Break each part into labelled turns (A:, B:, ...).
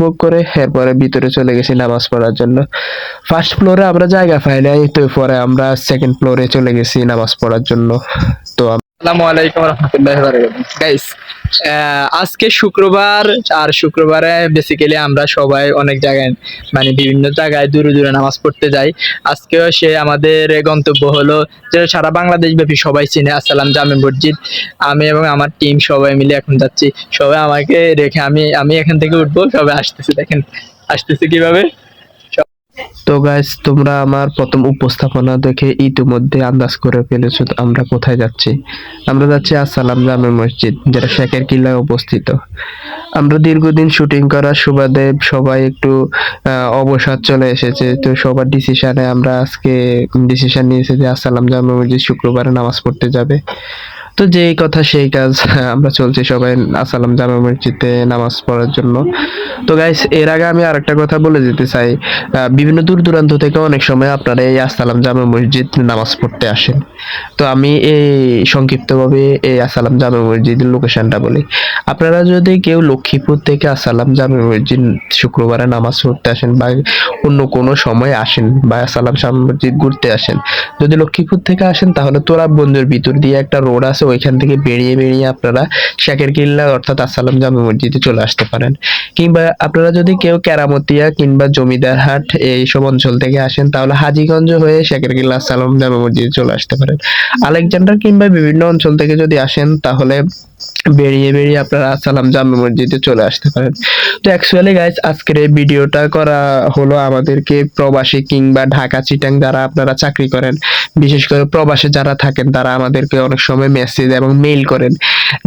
A: বুক করে এরপরে ভিতরে চলে গেছি নামাজ পড়ার জন্য। ফার্স্ট ফ্লোরে আমরা জায়গা পাই নাই, তো পরে আমরা সেকেন্ড ফ্লোরে চলে গেছি নামাজ পড়ার জন্য। তো আসসালামু আলাইকুম রহমতুল্লাহি ওয়া বারাকাতুহু। গাইস, আজকে শুক্রবার, আর শুক্রবারে বেসিক্যালি আমরা সবাই অনেক জায়গায় মানে বিভিন্ন জায়গায় দূরে দূরে নামাজ পড়তে যাই। আজকেও সে আমাদের গন্তব্য হলো যে সারা বাংলাদেশ ব্যাপী সবাই চিনে আসসালাম জামে মসজিদ। আমি এবং আমার টিম সবাই মিলে এখন যাচ্ছি। সবাই আমাকে রেখে আমি এখান থেকে উঠবো, সবাই আসতেছে, দেখেন আসতেছে কিভাবে। তো গাইস, তোমরা আমার প্রথম উপস্থাপনা দেখে ইতিমধ্যে আন্দাজ করে ফেলেছো আমরা কোথায় যাচ্ছি। আমরা যাচ্ছি আসসালাম জামে মসজিদ, যেটা শেখের কিল্লায় অবস্থিত। আমরা দীর্ঘদিন শুটিং করার সুবাদে সবাই একটু অবসাদ চলে এসেছে, তো সবার ডিসিশনে আমরা আজকে ডিসিশন নিয়েছি যে আসসালাম জামে মসজিদ শুক্রবারে নামাজ পড়তে যাবে। তো যেই কথা সেই কাজ, আমরা চলছি সবাই আসসালাম জামে মসজিদে নামাজ পড়ার জন্য। তো গাইস, এর আগে আমি আরেকটা কথা বলে যেতে চাই। বিভিন্ন দূর দূরান্ত থেকে অনেক সময় আপনারা এই আসসালাম জামে মসজিদ নামাজ পড়তে আসেন। তো আমি এই সংক্ষিপ্তভাবে এই আসসালাম জামে মসজিদের লোকেশনটা বলি। আপনারা যদি কেউ লক্ষ্মীপুর থেকে আসসালাম জামে মসজিদ শুক্রবারে নামাজ পড়তে আসেন, বা অন্য কোনো সময় আসেন, বা আসসালাম জামে মসজিদ ঘুরতে আসেন, যদি লক্ষ্মীপুর থেকে আসেন তাহলে তোরাবগঞ্জের ভিতর দিয়ে একটা রোড আছে, ওইখান থেকে বেরিয়ে বেরিয়ে আপনারা শেখের কিল্লা অর্থাৎ আসসালাম জামে মসজিদে চলে আসতে পারেন। কিংবা আপনারা যদি কেউ কেরামতিয়া কিংবা জমিদার হাট এইসব অঞ্চল থেকে আসেন তাহলে হাজীগঞ্জ হয়ে শেখের কিল্লা আসসালাম জামে মসজিদে চলে আসতে পারেন। আলেকজান্ডার কিংবা বিভিন্ন অঞ্চল থেকে যদি আসেন তাহলে বেরিয়ে বেরিয়ে আপনারা আসসালাম জামে মসজিদে চলে আসতে পারেন। তো অ্যাকচুয়ালি গাইস, আজকের এই ভিডিওটা করা হলো আমাদেরকে প্রবাসী কিংবা ঢাকা চিটাং যারা আপনারা চাকরি করেন, বিশেষ করে প্রবাসে যারা থাকেন, তারা আমাদেরকে অনেক সময় মেসেজ এবং মেইল করেন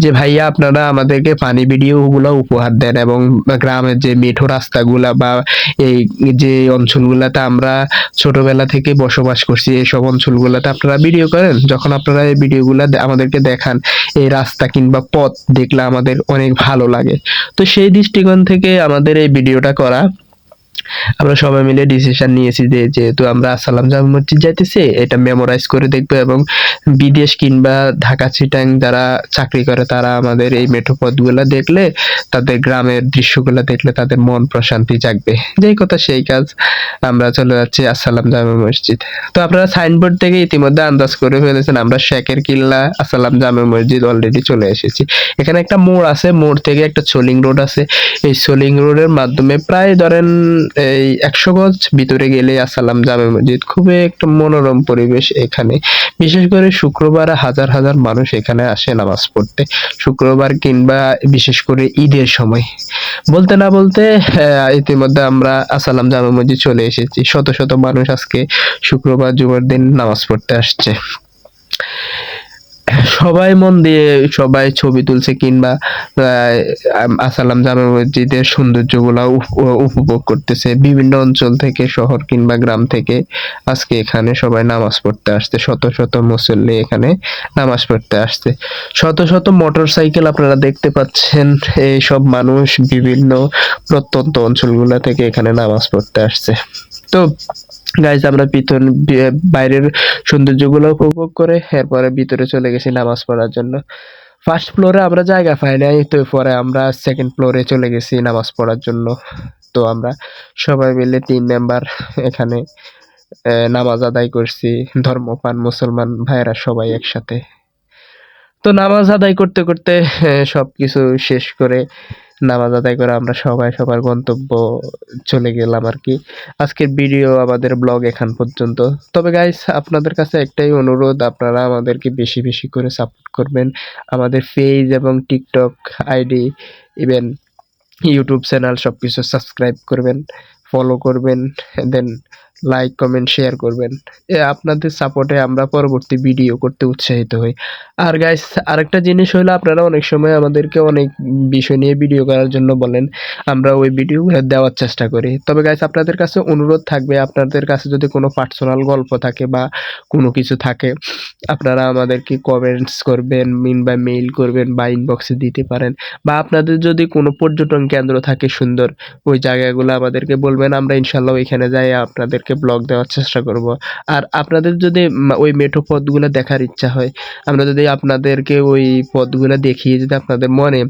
A: যে ভাইয়া আপনারা আমাদেরকে ফানি ভিডিও গুলো উপহার দেন, এবং গ্রামের যে মেঠো রাস্তাগুলা বা এই যে অঞ্চলগুলাতে আমরা ছোটবেলা থেকে বসবাস করছি এইসব অঞ্চলগুলাতে আপনারা ভিডিও করেন। যখন আপনারা এই ভিডিওগুলা আমাদেরকে দেখান, এই রাস্তা কিংবা পথ দেখলে আমাদের অনেক ভালো লাগে। তো সেই দৃষ্টিকোণ থেকে আমাদের এই ভিডিওটা করা। আমরা সবাই মিলে ডিসিশন নিয়েছি যে যেহেতু আমরা আসসালাম জামে মসজিদ যাইতেছি, এটা মেমোরাইজ করে দেখবো, এবং বিদেশ কিংবা ঢাকা চিটাং যারা চাকরি করে তারা আমাদের এই মেঠো পথগুলা দেখলে, তাদের গ্রামের দৃশ্যগুলা দেখলে তাদের মন প্রশান্তি জাগবে। যেই কথা সেই কাজ, আমরা চলে যাচ্ছি আসসালাম জামে মসজিদ। তো আপনারা সাইনবোর্ড থেকে ইতিমধ্যে আন্দাজ করে ফেলেছেন আমরা শেখের কিল্লা আসসালাম জামে মসজিদ অলরেডি চলে এসেছি। এখানে একটা মোড় আছে, মোড় থেকে একটা সোলিং রোড আছে। এই সোলিং রোডের মাধ্যমে প্রায় ধরেন এই 100 গজ ভিতরে গেলে আসসালাম জামে মসজিদ। খুবই একটা মনোরম পরিবেশ এখানে। বিশেষ করে শুক্রবার হাজার হাজার মানুষ এখানে আসে নামাজ পড়তে, শুক্রবার কিংবা বিশেষ করে ঈদের সময়। বলতে না বলতে ইতিমধ্যে আমরা আসসালাম জামে মসজিদ চলে এসেছি। শত শত মানুষ আজকে শুক্রবার জুমার দিন নামাজ পড়তে আসছে। সবাই মন দিয়ে সবাই ছবি তুলছে কিংবা আসসালাম জামে মসজিদের সৌন্দর্যগুলা উপভোগ করতেছে। বিভিন্ন অঞ্চল থেকে, শহর কিংবা গ্রাম থেকে আজকে এখানে সবাই নামাজ পড়তে আসছে। শত শত মুসল্লি এখানে নামাজ পড়তে আসছে। শত শত মোটরসাইকেল আপনারা দেখতে পাচ্ছেন। এইসব মানুষ বিভিন্ন প্রত্যন্ত অঞ্চলগুলা থেকে এখানে নামাজ পড়তে আসছে। তো গাইজ, আমরা বাইরের সৌন্দর্যগুলো উপভোগ করে এরপরে ভিতরে চলে গেছি নামাজ পড়ার জন্য। ফার্স্ট ফ্লোরে আমরা জায়গা পাই নাই, তো পরে আমরা সেকেন্ড ফ্লোরে চলে গেছি নামাজ পড়ার জন্য। তো আমরা সবাই মিলে 3 মেম্বার এখানে নামাজ আদায় করছি, ধর্মপ্রাণ মুসলমান ভাইয়েরা সবাই একসাথে। তো নামাজ আদায় করতে করতে সবকিছু শেষ করে, নামাজ আদায় করে আমরা সবাই সবার গন্তব্য চলে গেলাম আর কি। আজকের ভিডিও আমাদের ব্লগ এখান পর্যন্ত। তবে গাইস, আপনাদের কাছে একটাই অনুরোধ, আপনারা আমাদেরকে বেশি বেশি করে সাপোর্ট করবেন। আমাদের পেজ এবং TikTok ID, even YouTube channel সবকিছু সাবস্ক্রাইব করবেন, ফলো করবেন, দেন লাইক কমেন্ট শেয়ার করবেন। আপনাদের সাপোর্টে আমরা পরবর্তী ভিডিও করতে উৎসাহিত হই। আর গাইস, আরেকটা জিনিস হলো, আপনারা অনেক সময় আমাদেরকে অনেক বিষয় নিয়ে ভিডিও করার জন্য বলেন, আমরা ওই ভিডিওগুলো দেওয়ার চেষ্টা করি। তবে গাইস, আপনাদের কাছে অনুরোধ থাকবে, আপনাদের কাছে যদি কোনো পার্সোনাল গল্প থাকে বা কোনো কিছু থাকে, আপনারা আমাদেরকে কমেন্টস করবেন, বা মেইল করবেন, বা ইনবক্সে দিতে পারেন। বা আপনাদের যদি কোনো পর্যটন কেন্দ্র থাকে সুন্দর, ওই জায়গাগুলো আমাদেরকে বলবেন, আমরা ইনশাল্লাহ ওইখানে যাই আপনাদেরকে ব্লগ দেওয়ার চেষ্টা করব। আর আপনাদের যদি ওই মেঠো পথগুলো দেখার ইচ্ছা হয়, আমরা যদি আপনাদেরকে ওই পথগুলো দেখিয়ে যদি আপনাদের মনে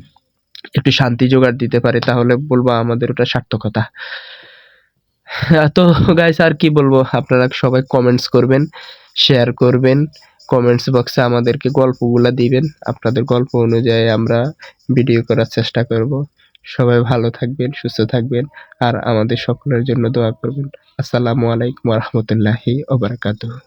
A: একটু শান্তি জোগাড় দিতে পারে, তাহলে বলবো আমাদের ওটা সার্থকতা। তো গাইস আর কি বলবো, আপনারা সবাই কমেন্টস করবেন, শেয়ার করবেন, কমেন্টস বক্সে আমাদেরকে গল্পগুলা দিবেন, আপনাদের গল্প অনুযায়ী আমরা ভিডিও করার চেষ্টা করব। সবাই ভালো থাকবেন, সুস্থ থাকবেন, আর আমাদের সকলের জন্য দোয়া করবেন। আসসালামু আলাইকুম ওয়া রাহমাতুল্লাহি ওয়া বারাকাতুহু।